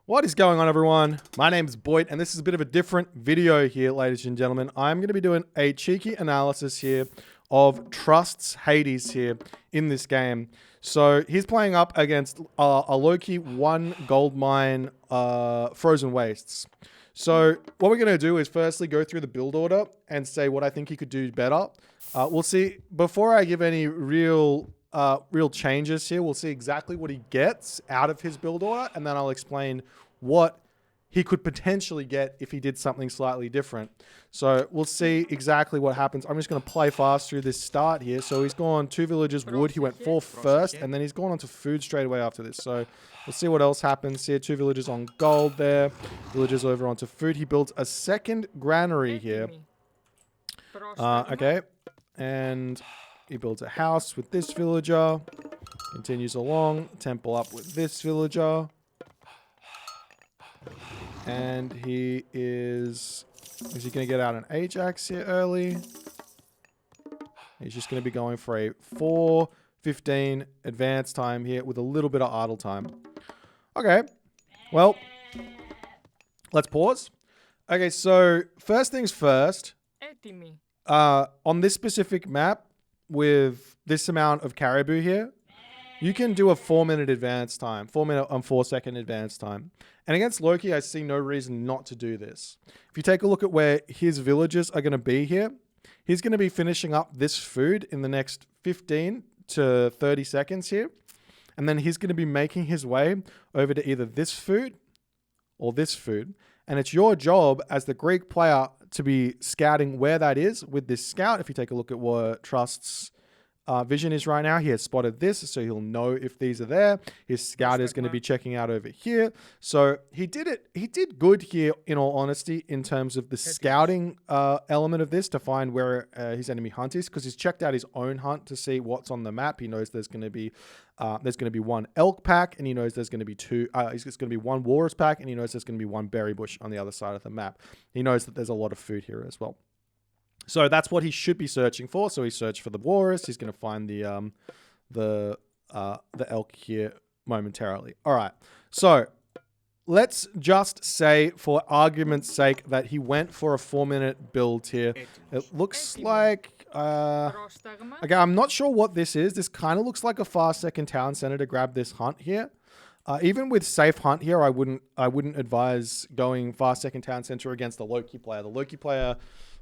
What is going on, everyone? My name is Boit, and this is a bit of a different video here, ladies and gentlemen. I'm going to be doing a cheeky analysis here of Trust's Hades here in this game. So he's playing up against a low-key one gold mine Frozen Wastes. So what we're going to do is firstly go through the build order and say what I think he could do better. We'll see, before I give any real changes here, we'll see exactly what he gets out of his build order, and then I'll explain what he could potentially get if he did something slightly different. So we'll see exactly what happens. I'm just going to play fast through this start here. So he's gone 2 villages wood. He went 4 first, and then he's gone on to food straight away after this. So we'll see what else happens here. 2 villages on gold there. Villages over onto food. He builds a second granary here. Okay. And he builds a house with this villager. Continues along. Temple up with this villager. And he is he going to get out an Ajax here early? He's just going to be going for a 4:15 advance time here with a little bit of idle time. Okay. Well, let's pause. Okay, so first things first. On this specific map, with this amount of caribou here, you can do a 4-minute advance time, 4-minute and 4-second advance time. And against Loki, I see no reason not to do this. If you take a look at where his villages are going to be here, he's going to be finishing up this food in the next 15 to 30 seconds here. And then he's going to be making his way over to either this food or this food. And it's your job as the Greek player to be scouting where that is with this scout. If you take a look at what Trust's vision is right now, he has spotted this, so he'll know if these are there. His scout is going to be checking out over here. So he did good here, in all honesty, in terms of the scouting element of this, to find where his enemy hunt is, because he's checked out his own hunt to see what's on the map. He knows there's going to be one elk pack, and he knows there's going to be it's going to be one walrus pack, and he knows there's going to be one berry bush on the other side of the map. He knows that there's a lot of food here as well. So that's what he should be searching for. So he searched for the walrus. He's going to find the elk here momentarily. All right. So let's just say, for argument's sake, that he went for a 4-minute build here. It looks like okay, I'm not sure what this is. This kind of looks like a fast second town center to grab this hunt here. Even with safe hunt here, I wouldn't advise going fast second town center against the Loki player. The Loki player,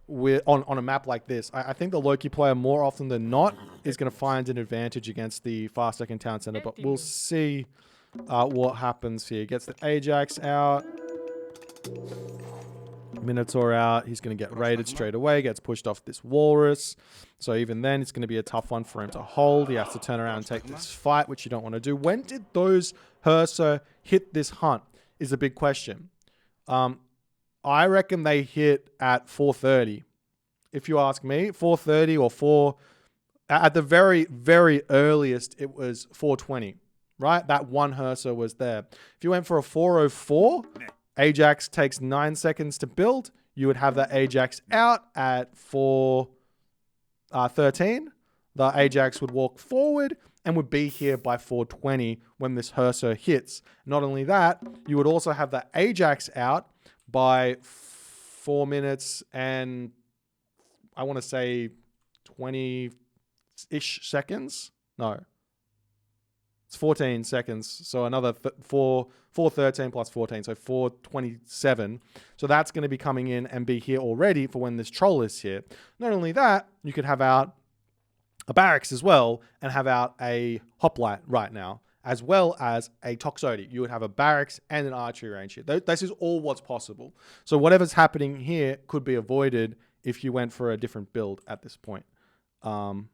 on a map like this, I think the Loki player more often than not is going to find an advantage against the fast second town center, but we'll see what happens here. Gets the Ajax out, Minotaur out. He's going to get raided straight away, gets pushed off this walrus. So even then, it's going to be a tough one for him to hold. He has to turn around and take this fight, which you don't want to do. When did those Hersa hit this hunt is a big question. I reckon they hit at 4:30. If you ask me, 4:30 or 4, at the very, very earliest, it was 4:20, right? That one Hersa was there. If you went for a 4:04, Ajax takes 9 seconds to build. You would have that Ajax out at 4:13. The Ajax would walk forward and would be here by 4:20 when this Hersa hits. Not only that, you would also have the Ajax out by 4 minutes and I want to say 20-ish seconds. No, it's 14 seconds. So another 4:13 plus 14, so 4:27. So that's going to be coming in and be here already for when this troll is here. Not only that, you could have out a barracks as well and have out a hoplite right now, as well as a Toxote. You would have a barracks and an archery range here. This is all what's possible. So whatever's happening here could be avoided if you went for a different build at this point. All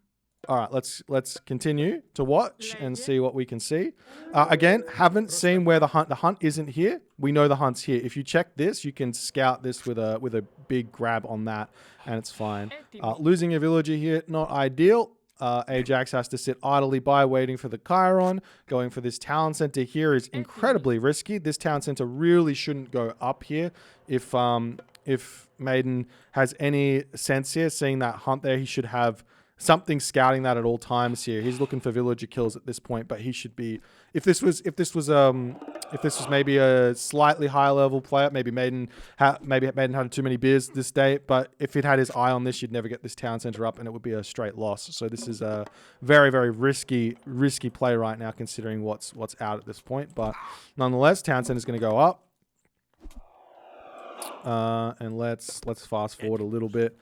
right, let's continue to watch and see what we can see. Again, haven't seen where the hunt isn't here. We know the hunt's here. If you check this, you can scout this with a big grab on that, and it's fine. Losing a villager here, not ideal. Ajax has to sit idly by waiting for the Chiron. Going for this town center here is incredibly risky. This town center really shouldn't go up here. If Maiden has any sense here, seeing that hunt there, he should have something scouting that at all times here. He's looking for villager kills at this point, but he should be. If this was maybe a slightly higher level player, maybe Maiden had too many beers this day. But if it had his eye on this, you'd never get this town center up, and it would be a straight loss. So this is a very, very risky play right now, considering what's out at this point. But nonetheless, town center is going to go up. And let's fast forward a little bit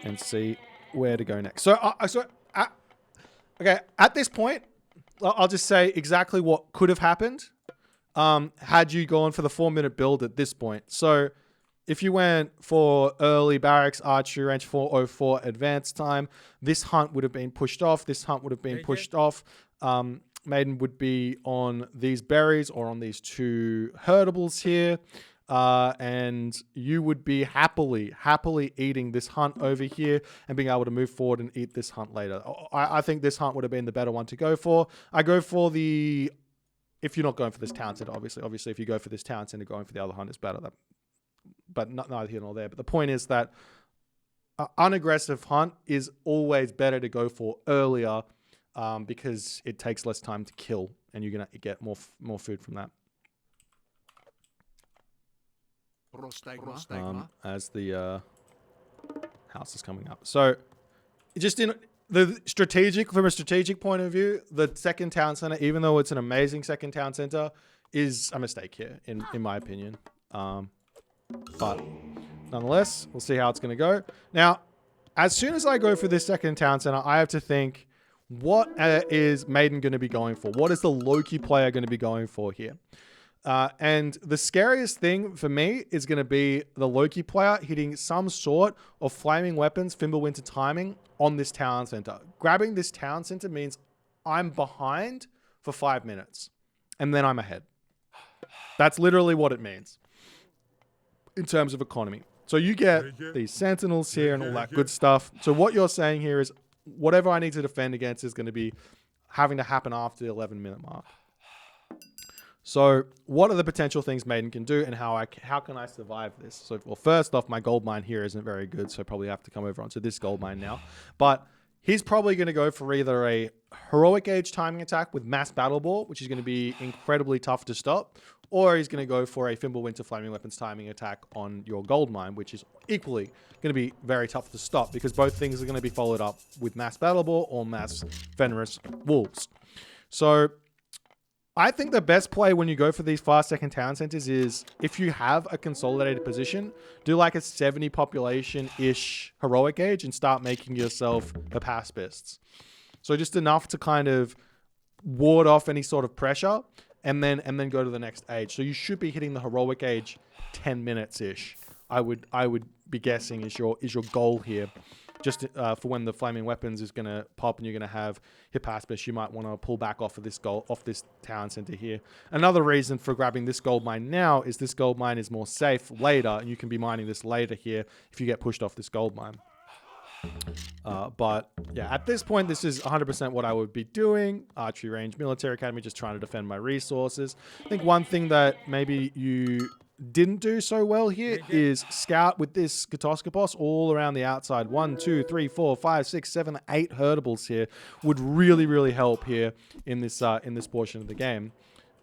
and see where to go next. So okay, at this point, I'll just say exactly what could have happened had you gone for the 4-minute build at this point. So if you went for early barracks, archery range, 404 advance time, this hunt would have been pushed off. This hunt would have been pushed off. Maiden would be on these berries or on these 2 herdables here. And you would be happily eating this hunt over here and being able to move forward and eat this hunt later. I think this hunt would have been the better one to go for. I go for the, if you're not going for this town center, obviously if you go for this town center, going for the other hunt is better. But neither here nor there. But the point is that unaggressive hunt is always better to go for earlier because it takes less time to kill and you're going to get more food from that. As the house is coming up. So just in the from a strategic point of view, the second town center, even though it's an amazing second town center, is a mistake here, in my opinion. But nonetheless, we'll see how it's going to go. Now, as soon as I go for this second town center, I have to think, what is Maiden going to be going for? What is the Loki player going to be going for here? And the scariest thing for me is going to be the Loki player hitting some sort of flaming weapons, Fimbulwinter timing on this town center. Grabbing this town center means I'm behind for 5 minutes and then I'm ahead. That's literally what it means in terms of economy. So you get these sentinels here and all that good stuff. So what you're saying here is whatever I need to defend against is going to be having to happen after the 11-minute mark. So what are the potential things Maiden can do and how can I survive this? So, well, first off, my gold mine here isn't very good, so I probably have to come over onto this gold mine now. But he's probably going to go for either a heroic age timing attack with mass battle ball, which is going to be incredibly tough to stop, or he's going to go for a Fimbulwinter flaming weapons timing attack on your gold mine, which is equally going to be very tough to stop because both things are going to be followed up with mass battle ball or mass venomous wolves. So I think the best play when you go for these fast second town centers is if you have a consolidated position, do like a 70 population-ish heroic age and start making yourself the pacifists. So just enough to kind of ward off any sort of pressure and then go to the next age. So you should be hitting the heroic age 10 minutes-ish. I would be guessing is your goal here. Just for when the flaming weapons is going to pop and you're going to have Hippaspis, you might want to pull back off this town center here. Another reason for grabbing this gold mine now is this gold mine is more safe later, and you can be mining this later here if you get pushed off this gold mine. But yeah, at this point, this is 100% what I would be doing. Archery range, military academy, just trying to defend my resources. I think one thing that maybe you didn't do so well here is scout with this Katoskopos all around the outside. 1, 2, 3, 4, 5, 6, 7, 8 herdables here would really help here in this portion of the game.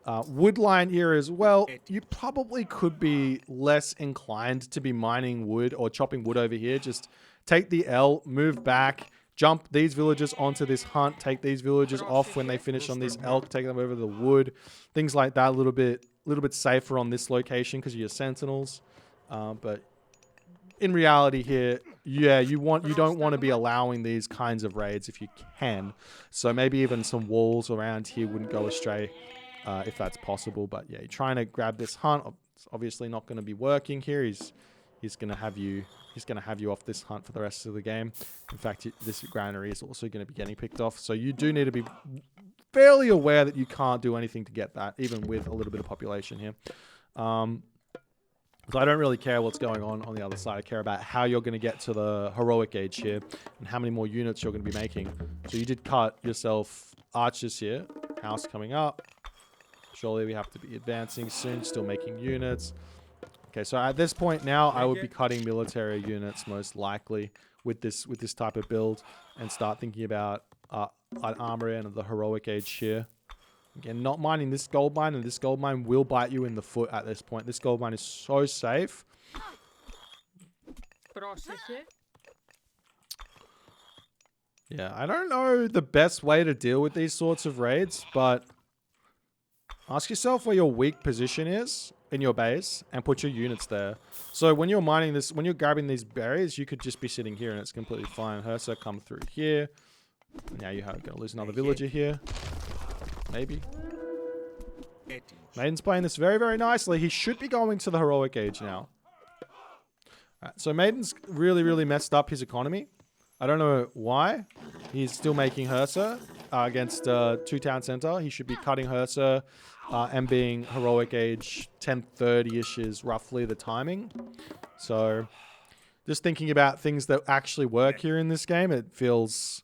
Woodline here as well. You probably could be less inclined to be mining wood or chopping wood over here. Just take the L, move back, jump these villagers onto this hunt, take these villagers off when they finish on this elk, take them over the wood, things like that. A little bit safer on this location because of your sentinels. But in reality here, yeah, you don't want to be allowing these kinds of raids if you can. So maybe even some walls around here wouldn't go astray if that's possible. But yeah, you're trying to grab this hunt. It's obviously not going to be working here. He's going to have you off this hunt for the rest of the game. In fact, this granary is also going to be getting picked off. So you do need to be fairly aware that you can't do anything to get that, even with a little bit of population here. So I don't really care what's going on the other side. I care about how you're going to get to the heroic age here and how many more units you're going to be making. So you did cut yourself archers here. House coming up. Surely we have to be advancing soon, still making units. Okay, so at this point now, I would be cutting military units most likely with this type of build and start thinking about an armory and the heroic age here. Again, not mining this gold mine, and this gold mine will bite you in the foot at this point. This gold mine is so safe. Yeah, I don't know the best way to deal with these sorts of raids, but ask yourself where your weak position is in your base and put your units there. So when you're mining this, when you're grabbing these berries, you could just be sitting here and it's completely fine. Hersa come through here. Now you're going to lose another villager here. Maybe. Maiden's playing this very, very nicely. He should be going to the heroic age now. Alright, so Maiden's really, really messed up his economy. I don't know why. He's still making Hersa against 2 town center. He should be cutting Hersa and being heroic age 10:30-ish is roughly the timing. So just thinking about things that actually work here in this game, it feels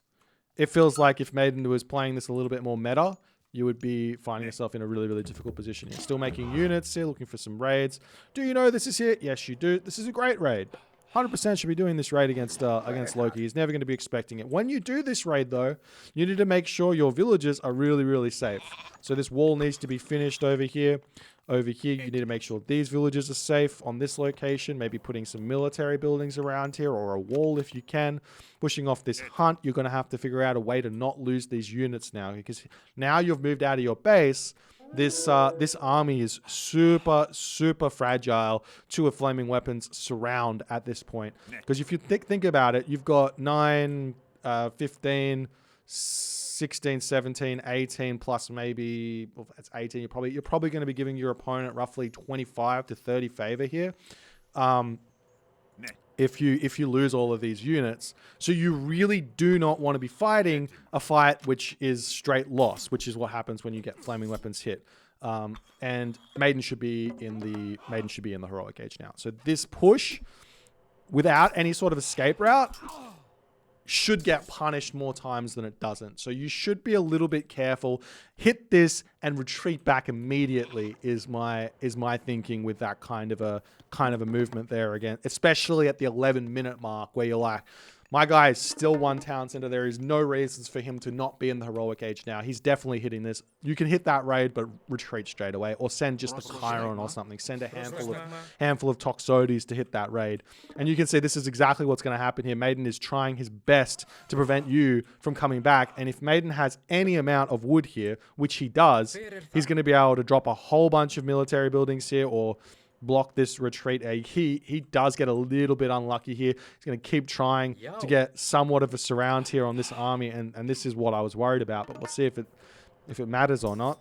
like if Maiden was playing this a little bit more meta, you would be finding yourself in a really, really difficult position here. Still making units here, looking for some raids. Do you know this is here? Yes, you do. This is a great raid. 100% should be doing this raid against Loki. He's never going to be expecting it. When you do this raid, though, you need to make sure your villagers are really, really safe. So this wall needs to be finished over here. Over here, you need to make sure these villagers are safe on this location. Maybe putting some military buildings around here or a wall if you can. Pushing off this hunt, you're going to have to figure out a way to not lose these units now. Because now you've moved out of your base. This army is super, super fragile to a flaming weapons surround at this point. Because if you think about it, you've got 9, 15, 16, 17, 18 plus maybe, well, that's 18. You're probably going to be giving your opponent roughly 25 to 30 favor here. If you lose all of these units. So you really do not want to be fighting a fight which is straight loss, which is what happens when you get flaming weapons hit. And Maiden should be in the heroic age now. So this push without any sort of escape route should get punished more times than it doesn't. So you should be a little bit careful. Hit this and retreat back immediately is my thinking with that kind of a movement there again, especially at the 11-minute mark where you're like, my guy is still 1 town center. There is no reasons for him to not be in the heroic age now. He's definitely hitting this. You can hit that raid, but retreat straight away, or send just the Chiron or something. Send a handful of Toxotes to hit that raid. And you can see this is exactly what's going to happen here. Maiden is trying his best to prevent you from coming back. And if Maiden has any amount of wood here, which he does, he's going to be able to drop a whole bunch of military buildings here or block this retreat. He does get a little bit unlucky here. He's going to keep trying to get somewhat of a surround here on this army, and this is what I was worried about. But we'll see if it matters or not,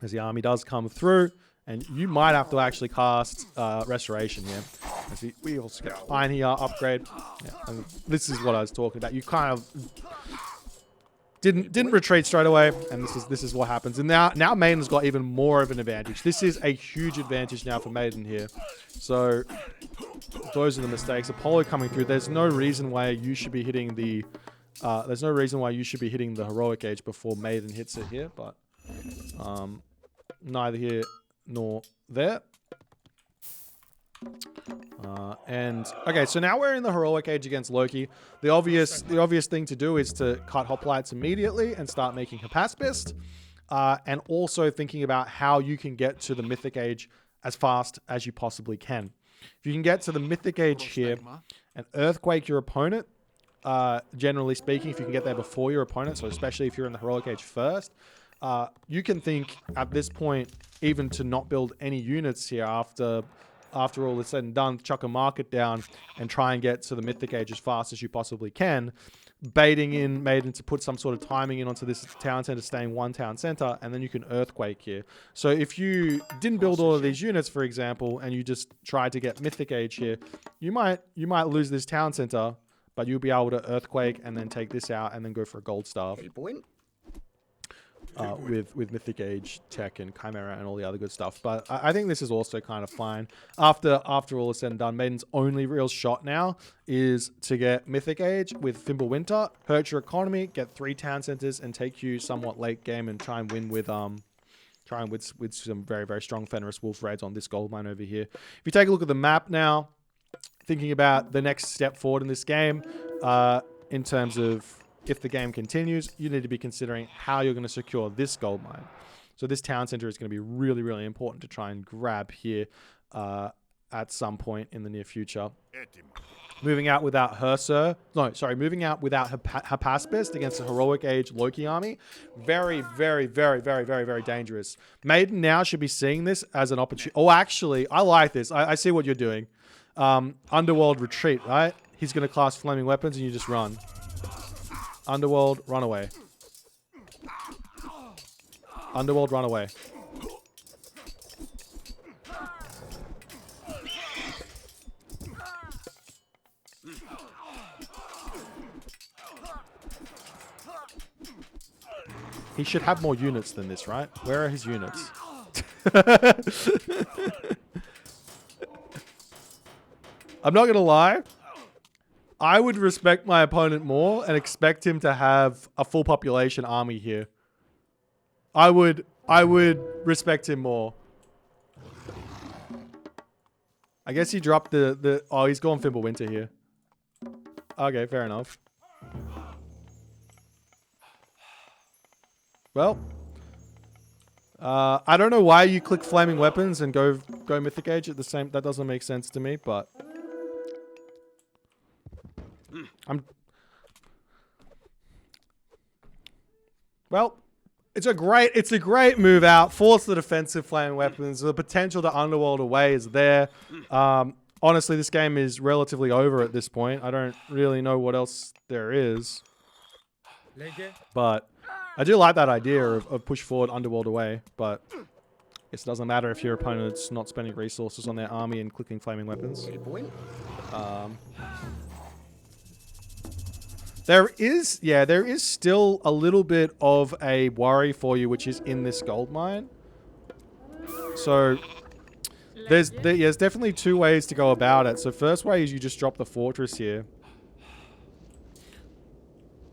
as the army does come through, and you might have to actually cast Restoration here. As we also get Pioneer upgrade. Yeah, and this is what I was talking about. You kind of didn't retreat straight away, and this is what happens. And now Maiden's got even more of an advantage. This is a huge advantage now for Maiden here. So those are the mistakes. Apollo coming through. There's no reason why you should be hitting the heroic age before Maiden hits it here, but neither here nor there. Okay, so now we're in the heroic age against Loki. The obvious thing to do is to cut hoplites immediately and start making Capaspist, and also thinking about how you can get to the mythic age as fast as you possibly can. If you can get to the mythic age here and earthquake your opponent, generally speaking, if you can get there before your opponent, so especially if you're in the heroic age first, you can think at this point even to not build any units here after all is said and done, chuck a market down and try and get to the mythic age as fast as you possibly can, baiting in Maiden to put some sort of timing in onto this town center, staying 1 town center, and then you can earthquake here. So if you didn't build all of these units, for example, and you just tried to get mythic age here, you might lose this town center, but you'll be able to earthquake and then take this out and then go for a gold staff. Hey, Boit. With Mythic Age tech and Chimera and all the other good stuff. But I think this is also kind of fine. After all is said and done, Maiden's only real shot now is to get Mythic Age with Fimbulwinter, hurt your economy, get 3 town centers, and take you somewhat late game and try and win with some very, very strong Fenris Wolf raids on this gold mine over here. If you take a look at the map now, thinking about the next step forward in this game, in terms of if the game continues, you need to be considering how you're going to secure this gold mine. So this town center is going to be really, really important to try and grab here at some point in the near future. Moving out without moving out without Hapaspist against a heroic age Loki army. Very, very, very, very, very, very dangerous. Maiden now should be seeing this as an opportunity. Oh, actually, I like this. I see what you're doing. Underworld retreat, right? He's going to class flaming weapons and you just run. Underworld, run away. Underworld, run away. He should have more units than this, right? Where are his units? I'm not gonna lie. I would respect my opponent more and expect him to have a full population army here. I would respect him more. I guess he dropped oh, he's gone Fimbulwinter here. Okay, fair enough. Well, I don't know why you click flaming weapons and go mythic age at the same. That doesn't make sense to me, but well, it's a great move out. Force the defensive flaming weapons. The potential to underworld away is there. Honestly, this game is relatively over at this point. I don't really know what else there is, but I do like that idea of push forward, underworld away, but I guess it doesn't matter if your opponent's not spending resources on their army and clicking flaming weapons. There is still a little bit of a worry for you, which is in this gold mine. So there's definitely two ways to go about it. So first way is you just drop the fortress here.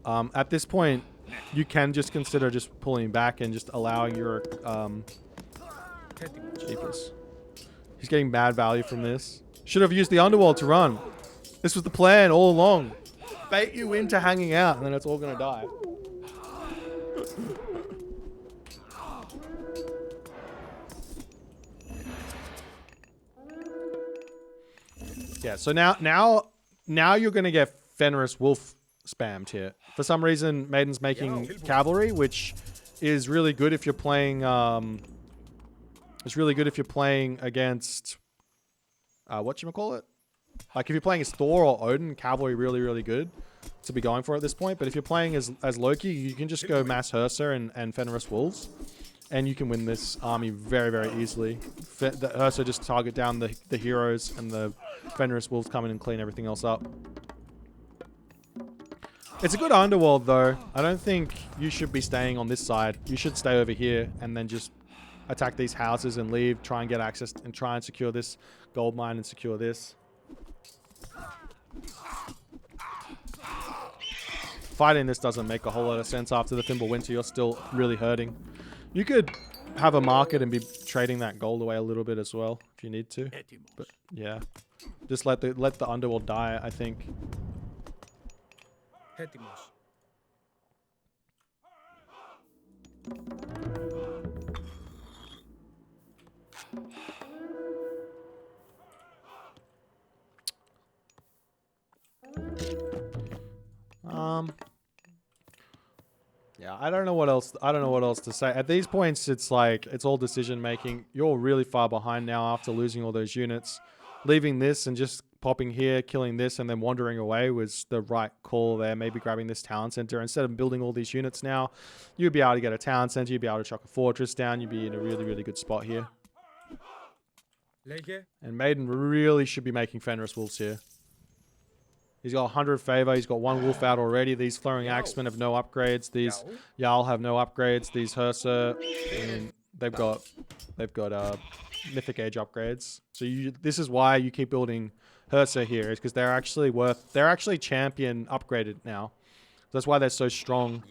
At this point, you can just consider just pulling back and just allowing your jeepers. He's getting bad value from this. Should have used the underworld to run. This was the plan all along. Bait you into hanging out and then it's all gonna die. Yeah, so now you're gonna get Fenris Wolf spammed here. For some reason, Maiden's making cavalry, which is really good if you're playing. It's really good if you're playing against. Whatchamacallit? Like if you're playing as Thor or Odin, cavalry really good to be going for at this point. But if you're playing as Loki, you can just go mass Hursa and Fenris Wolves, and you can win this army very easily. The Hursa just target down the heroes, and the Fenris Wolves come in and clean everything else up. It's a good underworld though. I don't think you should be staying on this side. You should stay over here and then just attack these houses and leave, try and get access and try and secure this gold mine and secure this. Fighting this doesn't make a whole lot of sense after the Fimbulwinter. You're still really hurting. You could have a market and be trading that gold away a little bit as well if you need to. But yeah, just let the underworld die, I think. Yeah, I don't know what else to say. At these points, it's like, it's all decision making. You're really far behind now after losing all those units. Leaving this and just popping here, killing this, and then wandering away was the right call there. Maybe grabbing this town center. Instead of building all these units now, you'd be able to get a town center, you'd be able to chuck a fortress down, you'd be in a really good spot here. And Maiden really should be making Fenris Wolves here. He's got 100 favor. He's got one wolf out already. These Flowing Axemen have no upgrades. These Jarl have no upgrades. These Hursa, they've got Mythic Age upgrades. So this is why you keep building Hursa here, is because they're actually champion upgraded now. That's why they're so strong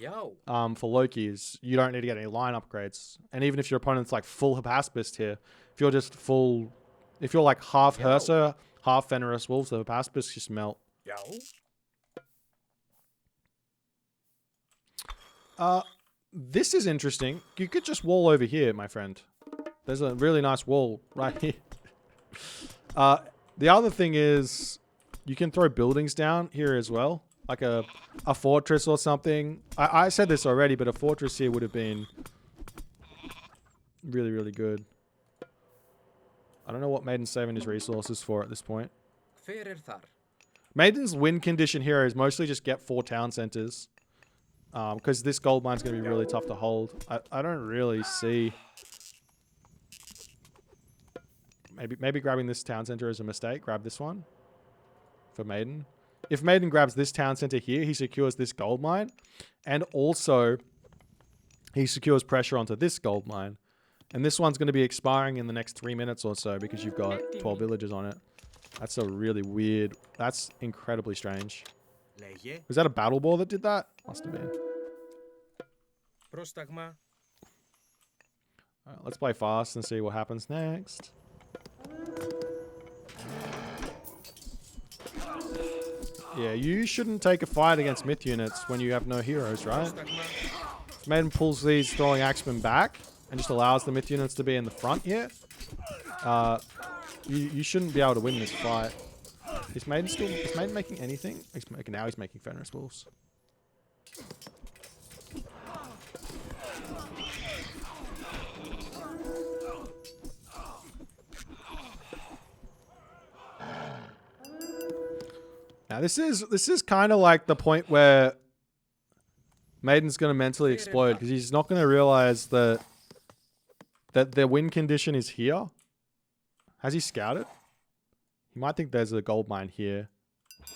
for Loki's. You don't need to get any line upgrades. And even if your opponent's like full Hapaspist here, if you're like half Hursa, half Fenris Wolves, the Paspis just melt. This is interesting. You could just wall over here, my friend. There's a really nice wall right here. The other thing is you can throw buildings down here as well. Like a fortress or something. I said this already, but a fortress here would have been really, really good. I don't know what Maiden's saving his resources for at this point. Maiden's win condition here is mostly just get 4 town centers. Because this gold mine's going to be really tough to hold. I don't really see... Maybe grabbing this town center is a mistake. Grab this one for Maiden. If Maiden grabs this town center here, he secures this gold mine. And also, he secures pressure onto this gold mine. And this one's going to be expiring in the next 3 minutes or so because you've got 12 villages on it. That's a really weird... That's incredibly strange. Was that a battle ball that did that? Must have been. Alright, let's play fast and see what happens next. Yeah, you shouldn't take a fight against myth units when you have no heroes, right? If Maiden pulls these throwing axemen back and just allows the myth units to be in the front here, you shouldn't be able to win this fight. Is Maiden making anything? Now he's making Fenris Wolves. Now this is kind of like the point where Maiden's going to mentally explode because he's not going to realize that their win condition is here. Has he scouted? He might think there's a gold mine here.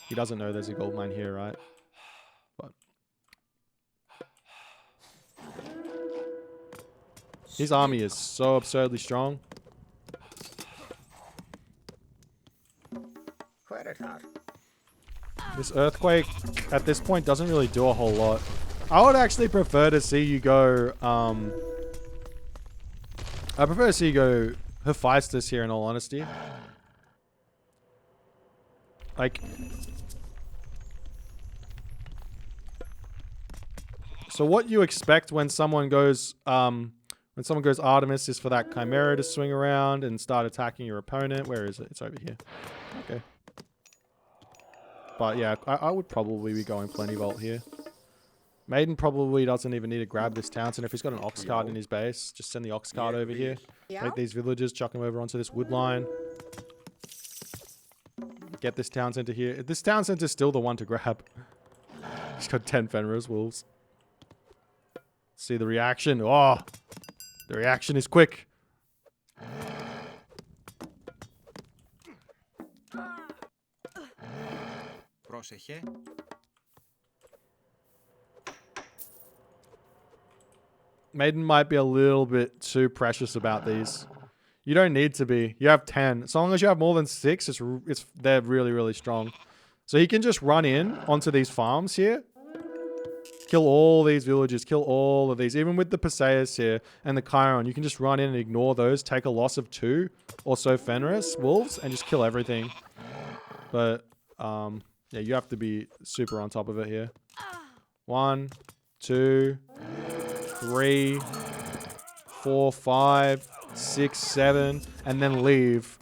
He doesn't know there's a gold mine here, right? But his army is so absurdly strong. This earthquake at this point doesn't really do a whole lot. I would actually prefer to see you go I prefer to see you go Hephaestus here in all honesty. Like, so what you expect when someone goes Artemis is for that Chimera to swing around and start attacking your opponent. Where is it? It's over here. Okay. But yeah, I would probably be going Plenty Vault here. Maiden probably doesn't even need to grab this town center. If he's got an ox cart in his base, just send the ox cart over here. Take these villagers, chuck them over onto this wood line. Get this town center here. This town center is still the one to grab. He's got 10 Fenris Wolves. See the reaction. Oh, the reaction is quick. Maiden might be a little bit too precious about these. You don't need to be. You have 10. As long as you have more than 6, they're really, really strong. So he can just run in onto these farms here. Kill all these villages. Kill all of these. Even with the Perseus here and the Chiron, you can just run in and ignore those. Take a loss of 2 or so Fenris Wolves and just kill everything. But, yeah, you have to be super on top of it here. 1, 2, 3, 4, 5, 6, 7, and then leave.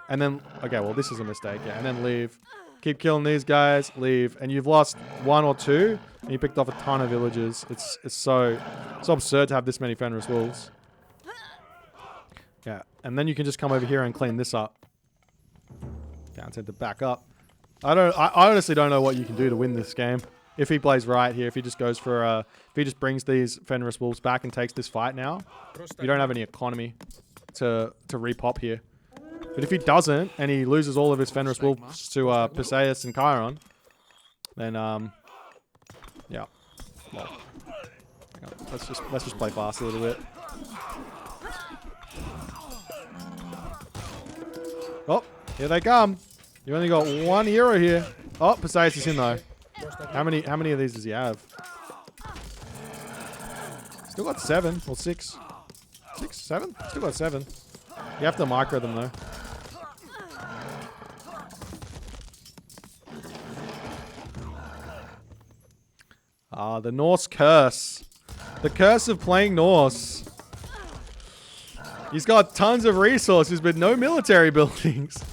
And then, okay, well, this is a mistake, yeah. And then leave. Keep killing these guys, leave. And you've lost 1 or 2, and you picked off a ton of villages. It's so absurd to have this many Fenris Wolves. Yeah, and then you can just come over here and clean this up. Down to back up. I honestly don't know what you can do to win this game. If he plays right here, if he just goes for if he just brings these Fenris Wolves back and takes this fight now, you don't have any economy to repop here. But if he doesn't, and he loses all of his Fenris Wolves to Perseus and Chiron, then yeah. Well, let's just play fast a little bit. Oh, here they come. You only got 1 hero here. Oh, Perseus is in though. How many of these does he have? Still got 7 or 6. 6, 7? Still got 7. You have to micro them though. Ah, the Norse curse. The curse of playing Norse. He's got tons of resources, but no military buildings.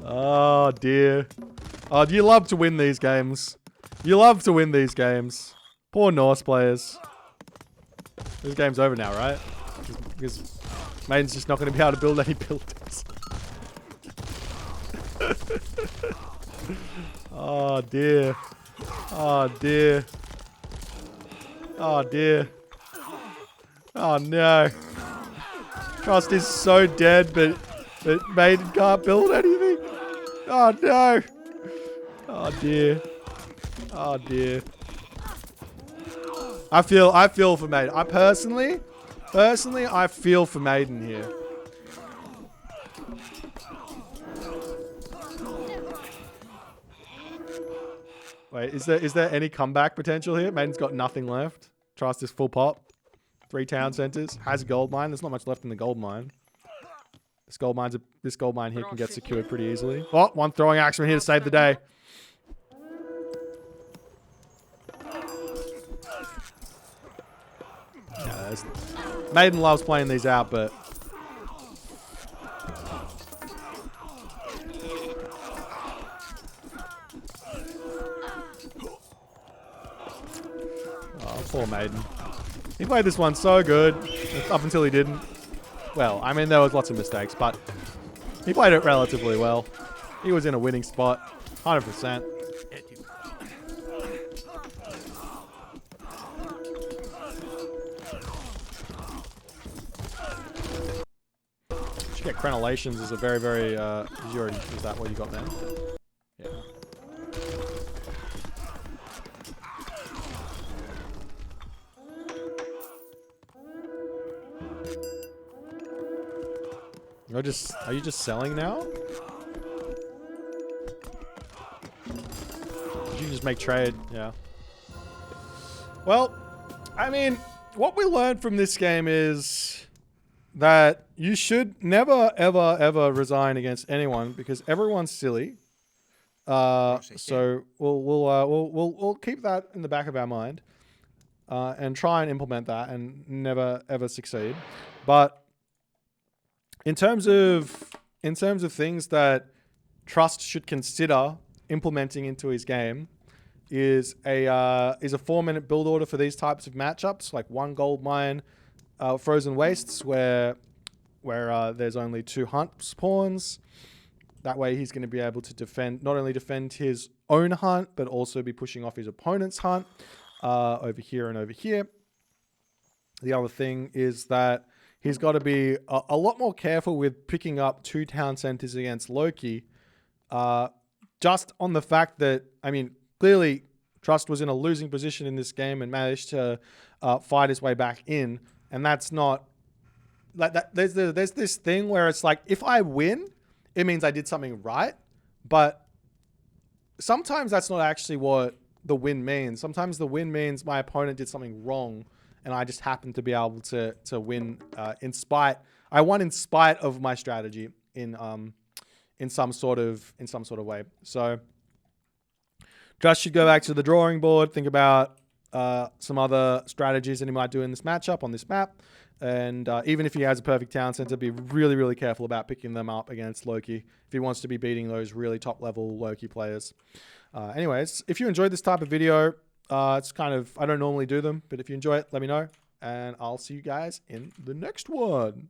Oh, dear. Oh, you love to win these games. You love to win these games. Poor Norse players. This game's over now, right? Because Maiden's just not going to be able to build any buildings. Oh, dear. Oh, dear. Oh, dear. Oh, no. Trust is so dead, but Maiden can't build anything. Oh, no. Oh, dear. Oh, dear. I feel for Maiden. I personally, I feel for Maiden here. Wait, is there any comeback potential here? Maiden's got nothing left. Trust is full pop. 3 town centers. Has a gold mine. There's not much left in the gold mine. This gold mine here can get secured pretty easily. Oh, one throwing action here to save the day. Yeah, Maiden loves playing these out, but oh, poor Maiden. He played this one so good up until he didn't. Well, I mean, there was lots of mistakes, but he played it relatively well. He was in a winning spot, 100%. Should get crenellations as a very, very, is that what you got there? Yeah. Are you just selling now? Did you just make trade? Yeah. Well, I mean, what we learned from this game is that you should never, ever, ever resign against anyone because everyone's silly. So we'll keep that in the back of our mind and try and implement that and never, ever succeed. But in terms of things that Trust should consider implementing into his game is a 4-minute build order for these types of matchups, like 1 gold mine, frozen wastes where there's only 2 hunt spawns. That way he's going to be able to not only defend his own hunt, but also be pushing off his opponent's hunt over here and over here. The other thing is that he's got to be a lot more careful with picking up 2 town centers against Loki. Just on the fact that, I mean, clearly Trust was in a losing position in this game and managed to fight his way back in. And that's not like that. There's this thing where it's like, if I win, it means I did something right. But sometimes that's not actually what the win means. Sometimes the win means my opponent did something wrong and I just happened to be able to win I won in spite of my strategy in some sort of way. So Just should go back to the drawing board, think about some other strategies that he might do in this matchup on this map. And even if he has a perfect town center, be really, really careful about picking them up against Loki if he wants to be beating those really top level Loki players. Anyways, if you enjoyed this type of video, it's kind of, I don't normally do them, but if you enjoy it, let me know. And I'll see you guys in the next one.